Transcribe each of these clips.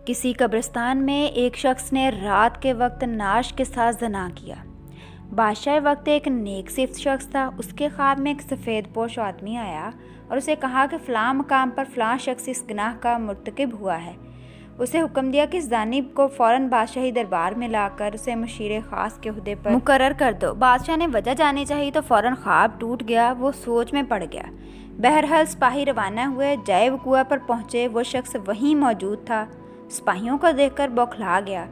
کسی قبرستان میں ایک شخص نے رات کے وقت نعش کے ساتھ زنا کیا۔ بادشاہ وقت ایک نیک صفت شخص تھا۔ اس کے خواب میں ایک سفید پوش آدمی آیا اور اسے کہا کہ فلاں مقام پر فلاں شخص اس گناہ کا مرتکب ہوا ہے۔ اسے حکم دیا کہ اس زانی کو فوراً بادشاہی دربار میں لا کر اسے مشیر خاص کے عہدے پر مقرر کر دو۔ بادشاہ نے وجہ جانی چاہی تو فوراً خواب ٹوٹ گیا، وہ سوچ میں پڑ گیا۔ بہرحال سپاہی روانہ ہوئے، جائے وقوع پر پہنچے، وہ شخص وہیں موجود تھا۔ سپاہیوں کو دیکھ کر بوکھلا گیا۔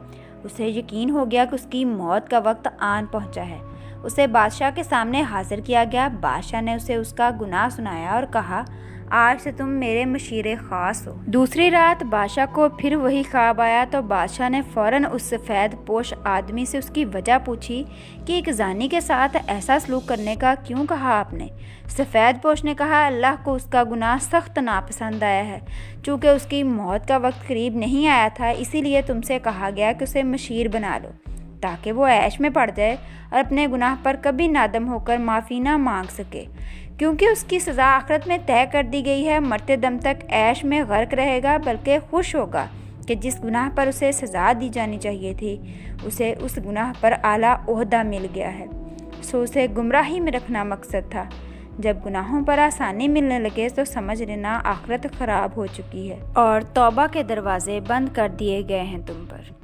اسے یقین ہو گیا کہ اس کی موت کا وقت آن پہنچا ہے۔ اسے بادشاہ کے سامنے حاضر کیا گیا۔ بادشاہ نے اسے اس کا گناہ سنایا اور کہا، آج سے تم میرے مشیر خاص ہو۔ دوسری رات بادشاہ کو پھر وہی خواب آیا تو بادشاہ نے فوراً اس سفید پوش آدمی سے اس کی وجہ پوچھی کہ ایک زانی کے ساتھ ایسا سلوک کرنے کا کیوں کہا آپ نے؟ سفید پوش نے کہا، اللہ کو اس کا گناہ سخت ناپسند آیا ہے۔ چونکہ اس کی موت کا وقت قریب نہیں آیا تھا، اسی لیے تم سے کہا گیا کہ اسے مشیر بنا لو تاکہ وہ عیش میں پڑ جائے اور اپنے گناہ پر کبھی نادم ہو کر معافی نہ مانگ سکے، کیونکہ اس کی سزا آخرت میں طے کر دی گئی ہے۔ مرتے دم تک عیش میں غرق رہے گا، بلکہ خوش ہوگا کہ جس گناہ پر اسے سزا دی جانی چاہیے تھی اسے اس گناہ پر اعلیٰ عہدہ مل گیا ہے۔ سو اسے گمراہی میں رکھنا مقصد تھا۔ جب گناہوں پر آسانی ملنے لگے تو سمجھ لینا آخرت خراب ہو چکی ہے اور توبہ کے دروازے بند کر دیے گئے ہیں تم پر۔